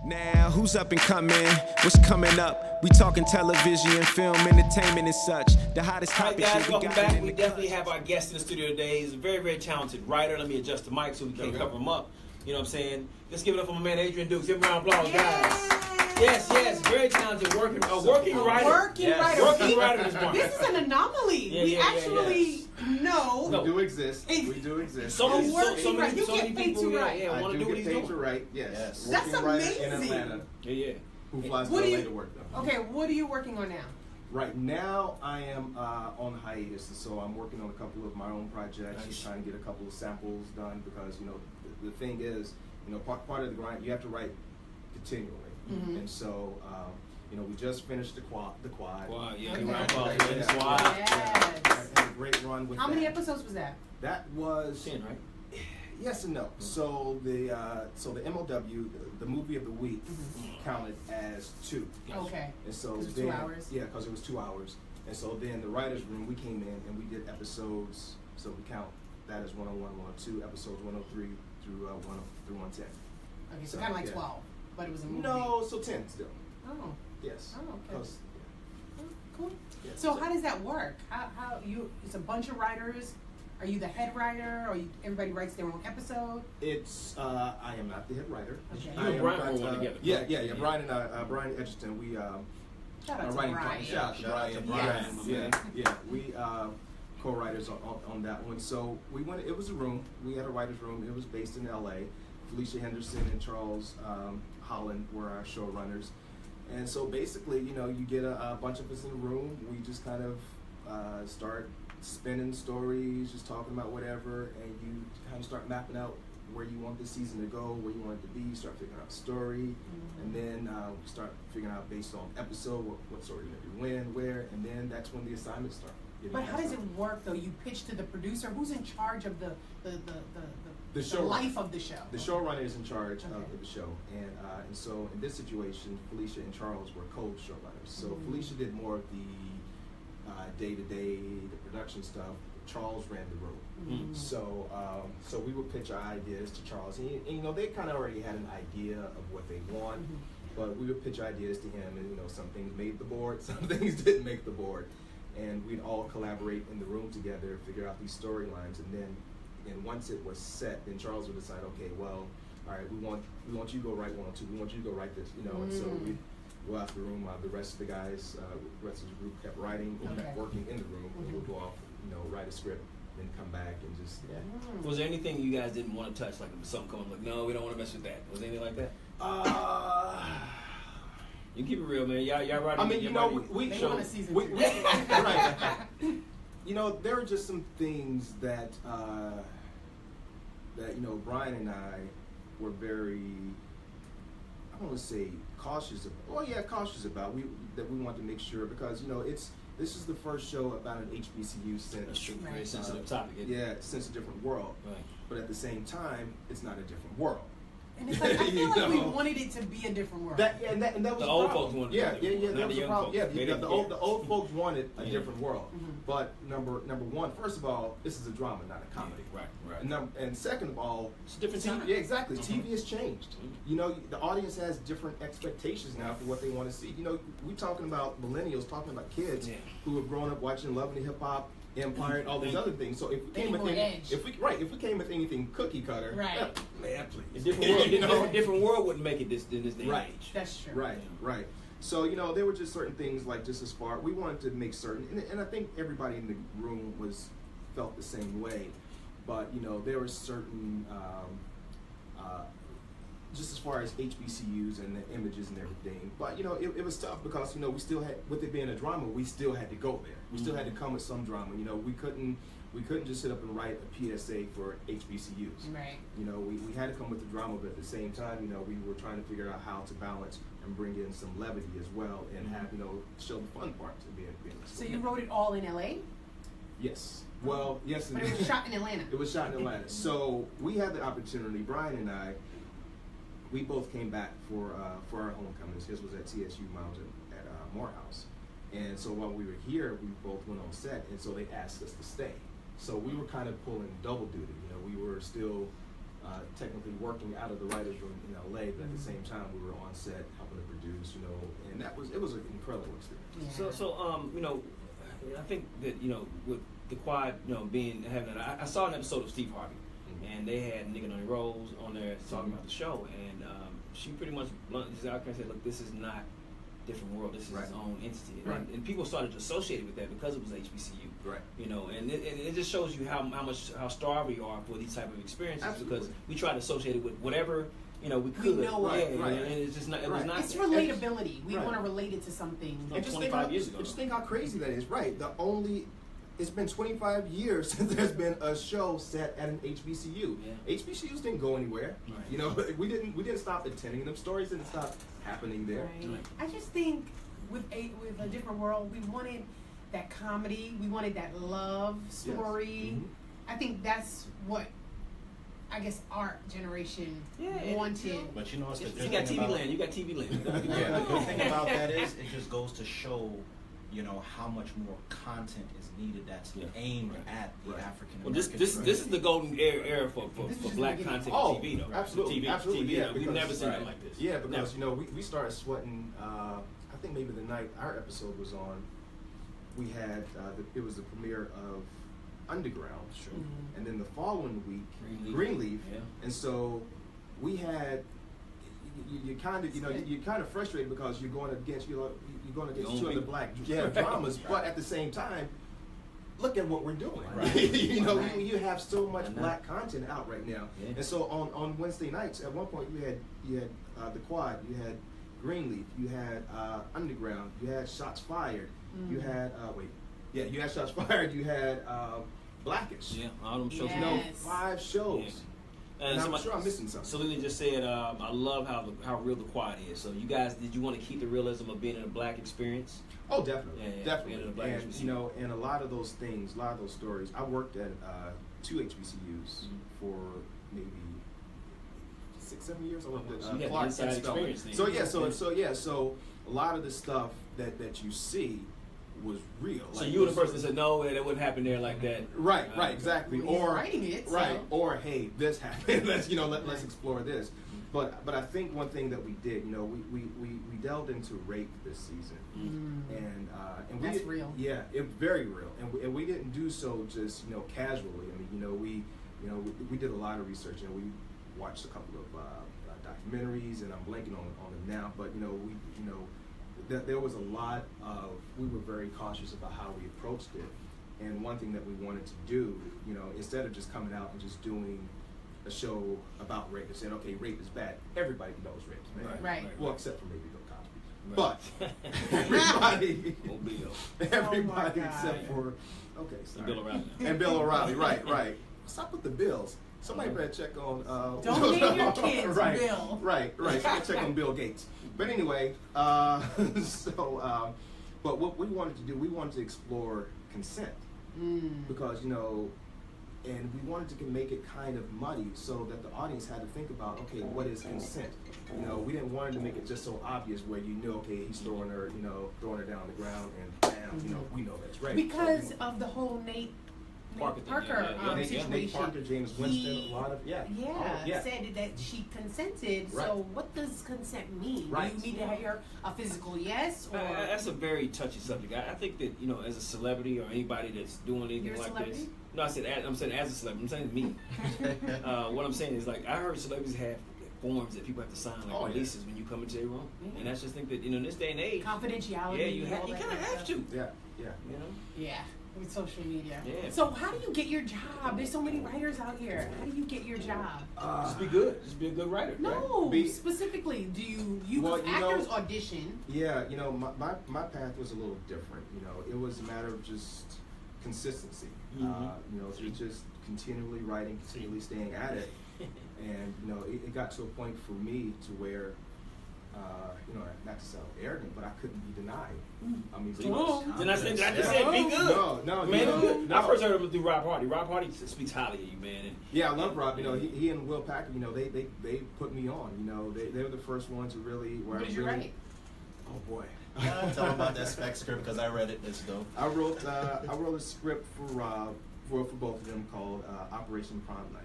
Now, who's up and coming? What's coming up? We talking television, film, entertainment, and such. The hottest All right, topic. guys, welcome back. We definitely have our guest in the studio today. He's a very, very talented writer. Let me adjust the mic so we can't cover him up. You know what I'm saying? Let's give it up for my man Adrian Dukes. Give him a round of applause, guys. Yes, very talented working writer. Working writer. This is an anomaly. We actually know. We do exist. We do exist. So many You get paid people to write. want to do what he's doing. To write, yes. That's Working writer in amazing. Atlanta. Yeah. Who flies to LA to work though. Okay, what are you working on now? Right now, I am on hiatus, and so I'm working on a couple of my own projects. Nice. Just trying to get a couple of samples done because the thing is, part of the grind, you have to write continually, and so we just finished the quad. Wow, yeah. Okay. Round of applause. Yes. Had a great run with How that. many episodes was that? That was 10, right? Yes and no. So the MLW, the movie of the week, counted as 2. Okay. And so 'Cause it was then, 2 hours? Yeah, because it was 2 hours. And so then the writers' room, we came in and we did episodes. So we count that as 101, 102, episodes 103 through 110. Okay, so kind of like 12, but it was a movie. No, so 10 still. Oh. Yes. Oh, okay. 'Cause, Oh, cool. yeah, So how does that work? How you? It's a bunch of writers. Are you the head writer, or everybody writes their own episode? It's I am not the head writer. Okay. You and Brian were one together. Yeah. Brian and I, Brian Edgerton, we Shout out to writing Brian. Shout out to Brian. Yes. Yeah. We co-writers on that one. So we went. It was a room. We had a writers' room. It was based in L.A. Felicia Henderson and Charles Holland were our showrunners. And so basically, you get a bunch of us in a room. We just kind of start spinning stories, just talking about whatever, and you kind of start mapping out where you want the season to go, where you want it to be. Start figuring out story, and then start figuring out based on episode what story you're gonna do, when, where, and then that's when the assignments start. But how does it work though? You pitch to the producer. Who's in charge of the life of the show? The showrunner is in charge Okay. of the show, and so in this situation, Felicia and Charles were co-showrunners. So Felicia did more of the day-to-day, the production stuff. Charles ran the room. So we would pitch our ideas to Charles, and they kind of already had an idea of what they want, but we would pitch ideas to him, and some things made the board, some things didn't make the board, and we'd all collaborate in the room together, figure out these storylines, and once it was set, then Charles would decide, okay, well, all right, we want you to go write 1 or 2, we want you to go write this, and so we go out the room. The rest of the guys, the rest of the group kept writing, or kept working in the room, and we'll go off, write a script, then come back and just Was there anything you guys didn't want to touch? Like if something come up, like, no, we don't want to mess with that. Was there anything like that? You keep it real, man. Y'all writing. I mean, we They want a season we, 2. right. There are just some things that Brian and I were very, I don't want to say cautious about. That we want to make sure, because this is the first show about an HBCU since. That's true. Very sensitive topic. Since a different world. Right. But at the same time, it's not a different world. And it's like, I feel like we wanted it to be a different world. That was The the old problem. folks wanted Yeah, it to be a different world, not that was the the young problem. folks. Yeah, They didn't the old folks wanted a different world. Mhm. But number one, first of all, this is a drama, not a comedy. Right. And second of all, It's a different time. Yeah, exactly. TV has changed. The audience has different expectations now for what they want to see. We're talking about millennials, talking about kids who have grown up watching Love and Hip Hop, Empire, and all these other things. So if we came with anything cookie cutter, Right. man, A please. different world. A different world wouldn't make it this day and age. That's true. Right. So there were just certain things, like just as far we wanted to make certain, and I think everybody in the room felt the same way. But there were certain just as far as HBCUs and the images and everything. But it was tough because we still had, with it being a drama, we still had to go there. We still had to come with some drama. We couldn't just sit up and write a PSA for HBCUs. Right. We had to come with the drama, but at the same time, we were trying to figure out how to balance and bring in some levity as well, and have show the fun parts of being. So you wrote it all in LA? Yes. Well, yes. But it was shot in Atlanta. It was shot in Atlanta. So we had the opportunity. Brian and I, we both came back for our homecomings. His was at TSU, mine was at Morehouse. And so while we were here, we both went on set, and so they asked us to stay. So we were kind of pulling double duty. We were still technically working out of the writers' room in LA, but at the same time we were on set helping to produce, and it was an incredible experience. Yeah. So I think that with the quad, having that, I saw an episode of Steve Harvey, and they had Nigga Noni Rose on there talking about the show, and she pretty much bluntly just out there and said, "Look, this is not different world. This is its own entity," and people started to associate with that because it was HBCU, right? And it just shows you how starved we are for these type of experiences. Absolutely. Because we try to associate it with whatever we could. We know and it's just not. It was not. It's relatability. We want to relate it to something. And just 25 years ago. Just think how crazy that is, right? It's been 25 years since there's been a show set at an HBCU. Yeah. HBCUs didn't go anywhere. Right. We didn't stop attending them. Stories didn't stop happening there. Right. I just think with a different world, we wanted that comedy. We wanted that love story. Yes. Mm-hmm. I think that's what I guess our generation wanted. But you know what's the You got TV land. You got TV land. Yeah, the good thing about that is it just goes to show, how much more content is needed that's aimed at the African Well, American. this is the golden era for black content on TV, though. Absolutely, TV, absolutely. TV, Yeah, we've never seen it like this. Yeah, because we started sweating. I think maybe the night our episode was on, we had it was the premiere of Underground, and then the following week Greenleaf, and so we had. You kind of you're kind of frustrated because you're going against two of the black dramas, but at the same time, look at what we're doing. Right. You have so much black content out right now, and so on Wednesday nights, at one point you had the Quad, you had Greenleaf, you had Underground, you had Shots Fired, you had you had Shots Fired, you had Blackish. Yeah, all them shows. 5 shows. Yeah. And I'm sure I'm missing something. Selena just said, I love how real the Quad is. So you guys, did you want to keep the realism of being in a black experience? Oh, definitely, definitely. And and a lot of those things, a lot of those stories. I worked at 2 HBCUs for maybe 6-7 years. I worked at Clark and Spelman. So a lot of the stuff that you see was real. So you were the person that said no, that wouldn't happen there like that. Right, exactly. He's Or writing it, right, or hey, this happened. Let's explore this. But I think one thing that we did, we delved into rape this season, and that's real. Yeah, very real, and we didn't do so just casually. I mean, we did a lot of research, and we watched a couple of documentaries, and I'm blanking on them now. But there was a lot of, we were very cautious about how we approached it. And one thing that we wanted to do, instead of just coming out and just doing a show about rape and saying, okay, rape is bad, everybody knows rape is bad. Right. Well, except for maybe Bill Cosby. But everybody except for, and Bill O'Reilly, right. Stop with the bills. Somebody better check on. Don't name your kids Bill. Right. Somebody check on Bill Gates. But anyway, but what we wanted to do, we wanted to explore consent because and we wanted to make it kind of muddy so that the audience had to think about, okay, what is consent? We didn't want to make it just so obvious where okay, he's throwing her down on the ground and bam, we know that's right. Because of the whole Nate Parker situation. Nate Parker, James Winston, a lot of said that she consented. Right. So what does consent mean? Right. Do you need to hear a physical yes or that's a very touchy subject. I think that as a celebrity or anybody that's doing anything like this. No, I'm saying as a celebrity. I'm saying me. What I'm saying is I heard celebrities have forms that people have to sign, releases when you come into their room, and I just think that in this day and age, confidentiality. Yeah, you kind of have to. Yeah. Yeah. With social media. Yeah. So how do you get your job? There's so many writers out here. How do you get your job? Just be good. Just be a good writer. No, right? specifically, do you well, actors audition? Yeah, my path was a little different. It was a matter of just consistency. Through just continually writing, continually staying at it, and it got to a point for me to where. Not to sound arrogant, but I couldn't be denied. I mean, I just said be good. No, man. I first heard him through Rob Hardy. Rob Hardy speaks highly of you, man. I love Rob. He and Will Packer. They put me on. They were the first ones who really. What did you write? Oh boy. Tell them about that spec script because I read it. It's dope. I wrote a script for Rob for both of them called Operation Prom Night.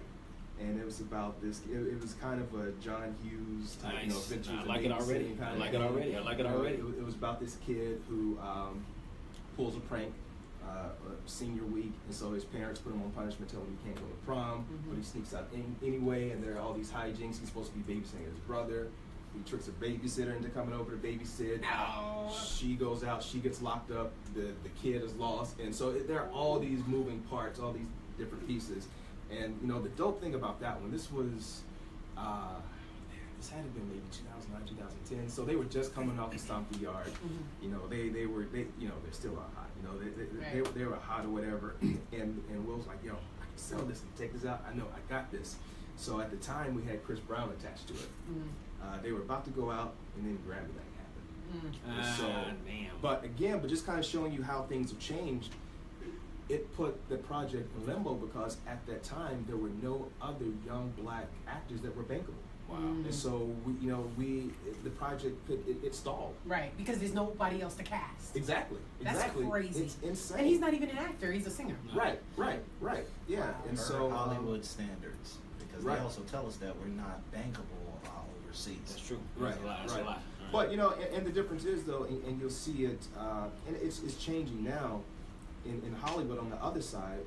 and it was about this. It was kind of a John Hughes type, Nice. you know, adventures. I like it already. I like it already. I like it already. It was about this kid who pulls a prank senior week, and so his parents put him on punishment, tell him he can't go to prom, but he sneaks out anyway, and there are all these hijinks. He's supposed to be babysitting his brother. He tricks a babysitter into coming over to babysit. She goes out, she gets locked up, the kid is lost, and so there are all these moving parts, all these different pieces. And you know, the dope thing about that one, this was this had to been maybe 2009, 2010. So they were just coming off of Stomp the Yard. You know, they you know, they're still hot. You know, they were hot or whatever. And Will's like, yo, I can sell this and take this out. I know, I got this. So at the time, we had Chris Brown attached to it. They were about to go out, and then Grammy Night happened. And so, damn. but just kind of showing you how things have changed. It put the project in limbo because at that time there were no other young black actors that were bankable. Wow. And so the project it stalled. Right, because there's nobody else to cast. Exactly. That's crazy. It's insane. And he's not even an actor; he's a singer. Right. Yeah. Wow. And Per so Hollywood standards, because right. they also tell us that we're not bankable overseas. That's true. Right. That's a lot. All right. But you know, and the difference is though, and you'll see it, and it's changing now. In Hollywood, on the other side,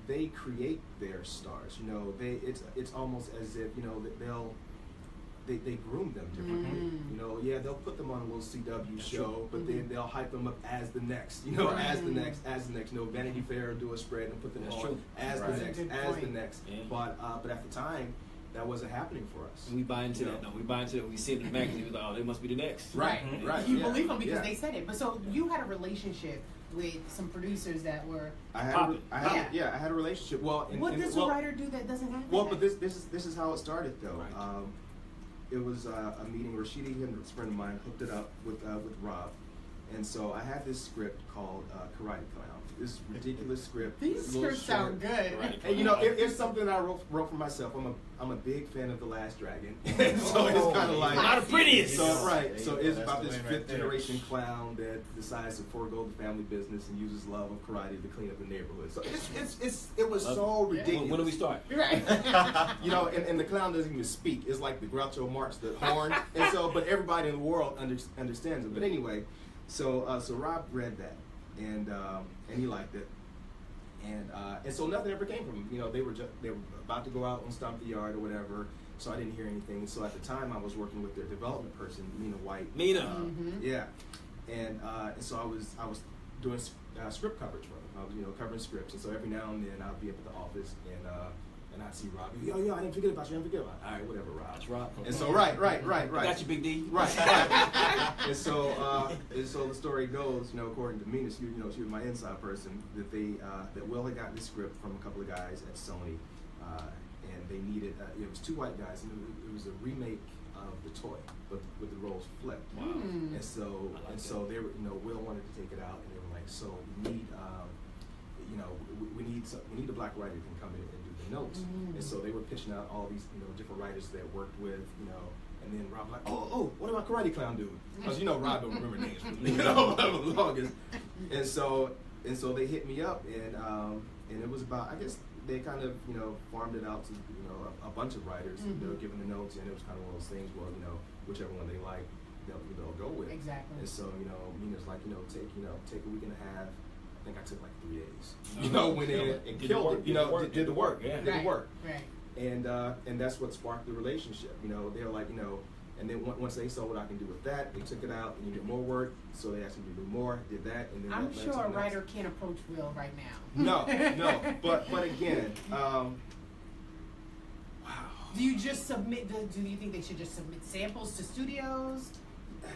they create their stars. You know, it's almost as if, you know, that they groom them differently. You know, yeah, they'll put them on a little CW show, but then they'll hype them up as the next. You know, as the next. You know, Vanity Fair will do a spread and put them on as the next. Yeah. But at the time, that wasn't happening for us. And we buy into that. No, we buy into it. We see it in the magazine. We thought, oh, they must be the next. Right. You yeah, believe them because yeah. they said it. But so you had a relationship with some producers that were. I had a relationship. Well, What does a writer do that doesn't have? Well, that? but this is how it started though. Right. It was a meeting. Rashidi and a friend of mine hooked it up with Rob, and so I had this script called Karate Clown. This ridiculous script. These a little scripts sound short. good. Right. And you know, it's something I wrote for myself. I'm a big fan of The Last Dragon, and so it's kind of like Not the prettiest. So right, so it's That's about the this win right fifth there. generation clown that decides to forego the family business and uses love of karate to clean up the neighborhood. So it was so ridiculous. When do we start? Right. You know, and the clown doesn't even speak. It's like the Groucho Marx, the horn, and so but everybody in the world understands it. But anyway, so Rob read that and he liked it. And so nothing ever came from them. You know, they were about to go out on Stomp the Yard or whatever. So I didn't hear anything. So at the time, I was working with their development person, Mina White. Yeah. And so I was doing script coverage for them. I was covering scripts. And so every now and then I'd be up at the office and I'd see Rob. Yo, I didn't forget about you. All right, whatever, Rob. That's Rob. And so right. Got you, Big D. Right. and so the story goes, according to Mina, she was my inside person, that Will had gotten this script from a couple of guys at Sony, and they needed it was two white guys, and it was a remake of The Toy, but with the roles flipped. Wow. And so they were, Will wanted to take it out, and they were like, so we need we need a black writer who can come in and do the notes. And so they were pitching out all these different writers they had worked with, and then Rob was like, oh, what about Karate Clown dude? Because Rob don't remember names for the longest. And so they hit me up, and it was about, I guess they kind of farmed it out to a bunch of writers. They were giving the notes, and it was kind of one of those things. Well, whichever one they like, they'll go with. Exactly. And so Mina's like, take a week and a half. I think I took like 3 days. Went in and killed it. Did the work. Yeah. Did the work. Right. And that's what sparked the relationship. They were like, and then once they saw what I can do with that, they took it out and needed more work, so they asked me to do more, did that, and then I'm that led sure to a the next. writer can't approach Will right now. No. But again, wow. Do you just submit? Do you think they should just submit samples to studios?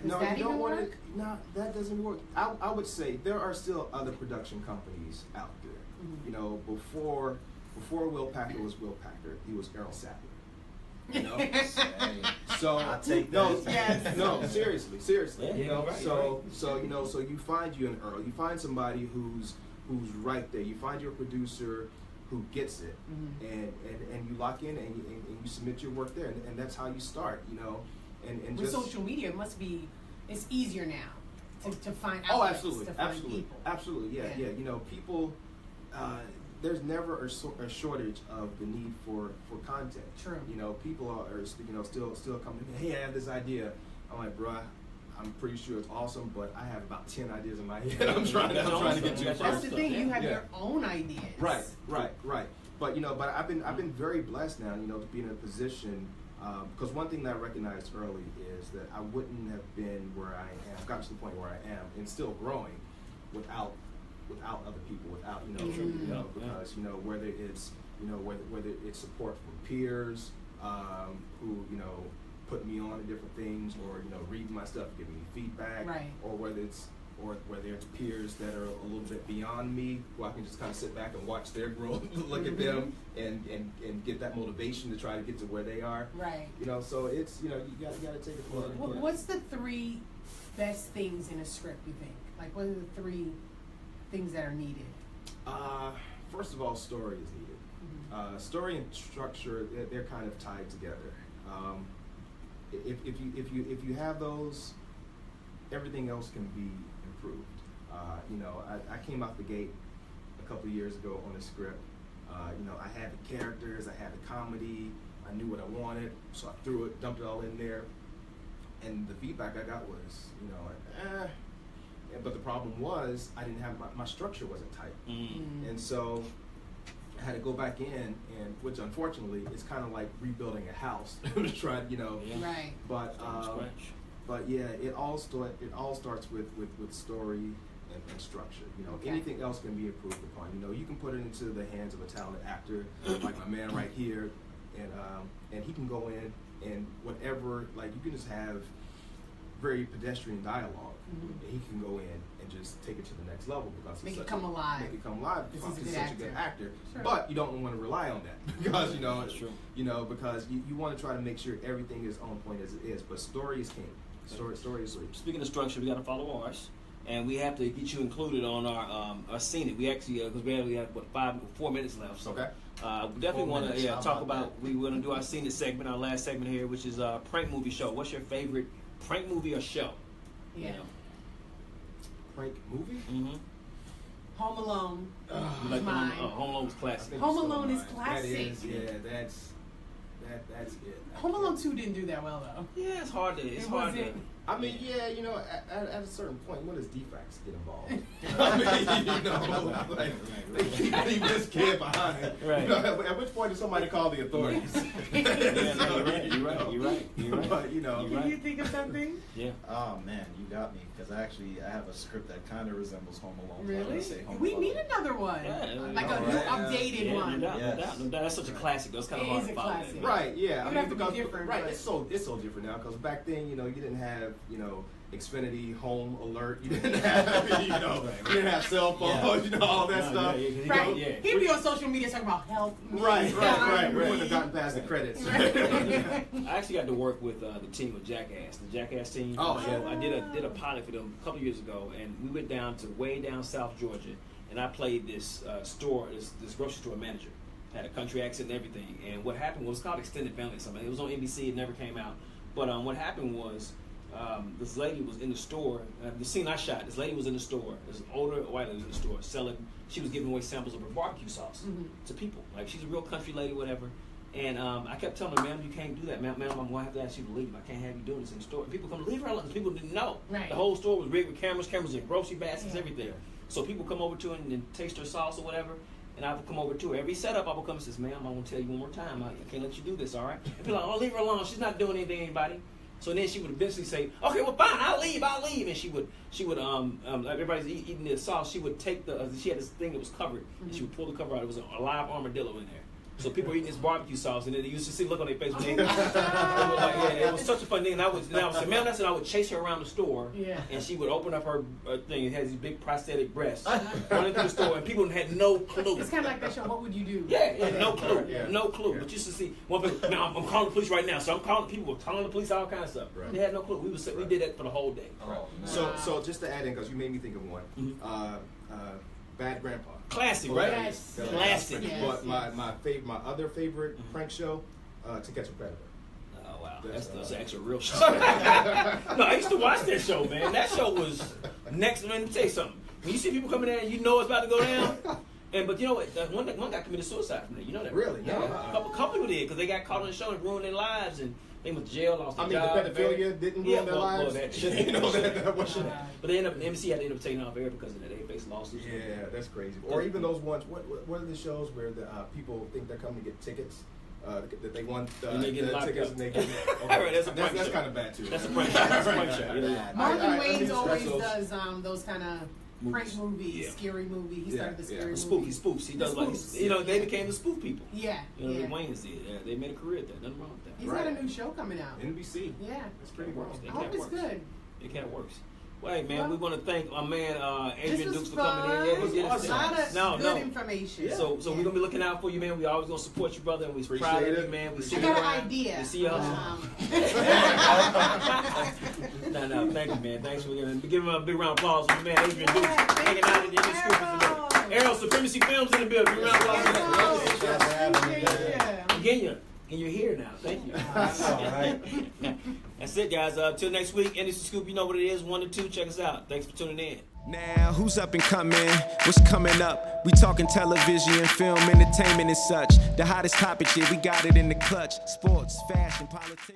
No, that you don't even want work? to. No, that doesn't work. I would say there are still other production companies out there. Before Will Packer was Will Packer, he was Errol Sattler. So I'll take that. Yes. No, seriously. Yeah, right, So you find you an Earl. You find somebody who's right there. You find your producer who gets it, and you lock in and you submit your work there, and that's how you start. And With just social media, it's easier now to find outlets, oh, absolutely, to find people. absolutely, yeah. People, there's never a shortage of the need for content. True. You know, people are still coming to me, hey, I have this idea. I'm like, bruh, I'm pretty sure it's awesome, but I have about 10 ideas in my head. I'm trying to get to That's first. the thing. You have Yeah. your own ideas. Right. But I've been very blessed now, you know, to be in a position, because one thing that I recognized early is that I wouldn't have been where I am, gotten to the point where I am, and still growing, without other people, without because whether it's support from peers, who put me on to different things, or reading my stuff, giving me feedback, Right. or whether it's peers that are a little bit beyond me, who I can just kind of sit back and watch their growth, look at them, and get that motivation to try to get to where they are. Right. So it's you gotta take it for it. What's the 3 best things in a script, you think? Like, what are the 3 things that are needed? First of all, story is needed. Story and structure, they're kind of tied together. If you have those, everything else can be improved. I came out the gate a couple of years ago on a script. I had the characters, I had the comedy, I knew what I wanted, so I dumped it all in there. And the feedback I got was, but the problem was I didn't have my structure wasn't tight. And so I had to go back in, and which unfortunately is kind of like rebuilding a house. Try, Right. But yeah, it all starts with story and structure. Okay. Anything else can be improved upon. You can put it into the hands of a talented actor, like my man right here, and he can go in and whatever. Like, you can just have very pedestrian dialogue, and he can go in and just take it to the next level because Make he's it come alive. Make it come alive because He's he's a good such a good actor. actor. Sure. But you don't want to rely on that because That's true. Because you want to try to make sure everything is on point as it is. But story is king. Story is sweet. Speaking of structure, we got to follow ours, and we have to get you included on our scene. We actually because we have 4 minutes left. So, Okay. We definitely 4 want minutes. to How talk about about. We want to do our scene segment, our last segment here, which is prank movie show. What's your favorite prank movie or show? Yeah. Prank movie? Mm-hmm. Home Alone. Like Mine. Home Alone's I classic. think Home it's Alone is mine. classic. That's it. Home Alone 2 didn't do that well, though. Yeah, it's hard to. It's It hard to. wasn't- I mean, yeah, at a certain point, when does defects get involved? I mean, like, they keep leaving this kid behind. Right. At which point does somebody call the authorities? You're right. But, You're Can right. you think of something? Yeah. Oh man, you got me, because I have a script that kind of resembles Home Alone. So I'm Really? gonna say Home We Alone. need another one. Yeah, Like a know, new right? updated Yeah, one. no doubt. Yes. That's such a classic. Though. It's kind of It hard is to a follow. classic. Right, yeah. It would have to be different, Right, but- it's so different now, because back then, you didn't have, Xfinity, Home Alert, you didn't have, you didn't have cell phones, all that stuff. Right. Yeah. He'd be on social media talking about help me. Right. We Right. wouldn't have gotten past the credits. I actually got to work with the team of Jackass, the Jackass team. Oh, So yeah. I did a pilot for them a couple years ago, and we went down to way down South Georgia, and I played this this grocery store manager. Had a country accent and everything. And what happened was, it's called Extended Family or something. It was on NBC. It never came out. But what happened was, this lady was in the store. The scene I shot, this lady was in the store. This older white lady was in the store selling. She was giving away samples of her barbecue sauce to people. Like, she's a real country lady, whatever. And I kept telling her, ma'am, you can't do that. Ma'am, I'm going to have to ask you to leave. I can't have you doing this in the store. And people come, leave her alone. People didn't know. Right. The whole store was rigged with cameras in grocery baskets, everything. So people come over to her and taste her sauce or whatever. And I would come over to her. Every setup, I would come and says, ma'am, I want to tell you one more time. I can't let you do this, all right? And people are like, oh, leave her alone. She's not doing anything to anybody. So then she would eventually say, okay, well, fine, I'll leave. And she would like everybody's eating the sauce. She would take she had this thing that was covered, and she would pull the cover out. It was a live armadillo in there. So people were eating this barbecue sauce, and then you used to see the look on their face when they it was such a fun thing. And I would say, ma'am, I would chase her around the store, and she would open up her thing. It has these big prosthetic breasts running through the store, and people had no clue. It's kind of like that show, What Would You Do? Yeah, no clue, Yeah. no clue. Yeah. But you used to see one person, man, I'm calling the police right now. So I'm calling people, calling the police, all kind of stuff. Right. They had no clue. We did that for the whole day. Oh, man. So just to add in, because you made me think of one, Bad Grandpa. Classic, right? Yes. Classic. Yes. But my other favorite prank show, To Catch a Predator. Oh wow, That's, that's actually a real show. No, I used to watch that show, man. That show was next. Man, let me tell you something. When you see people coming in and you know it's about to go down, But you know what? One guy committed suicide from there. You know that? Really? Yeah. No. A couple people did because they got caught on the show and ruined their lives, and they went to jail, lost their I mean, job. the pedophilia didn't ruin their lives. That You know, that was- But they MC had to end up taking off air because of that. They faced lawsuits. Yeah, that's crazy. Or even those ones. What are the shows where the people think they're coming to get tickets? That they want And they get the locked tickets up. and they get. All right, that's a prank that's show. kind of bad too. That's a prank show. That's a prank show. You know? Bad. Marvin I Wayans always those. does those kind of prank movies, Yeah. scary movie. He Yeah, started the yeah. scary The movie. spoofs. He The does like spoofs. you know they became the spoof people. Yeah, You know yeah. the Wayans did. Yeah, they made a career at that. Nothing wrong with that. He's got a new show coming out. NBC. Yeah, That's pretty It works. well. They I hope can't it's work. good. It kind of works. Well, hey, man, Well, we want to thank our man Adrian This Dukes was for coming in. fun. Yeah, It was he did his awesome. A thing. lot of No, good no. information. So we're Yeah. gonna be looking out for you, man. We always gonna support you, brother, and we're Appreciate proud of you, it. man. We I see you got an around. idea. We see you No, thank you, man. Thanks for giving him a big round of applause. My man Adrian Dukes hanging out at the Indie Scoopers today. Errol Supremacy Films in the building. Big round of applause. Can you hear now? Thank you. All right. That's it, guys. Till next week, Indie Scoop, you know what it is. 1 to 2. Check us out. Thanks for tuning in. Now, who's up and coming? What's coming up? We talking television, film, entertainment, and such. The hottest topics, yeah, we got it in the clutch. Sports, fashion, politics.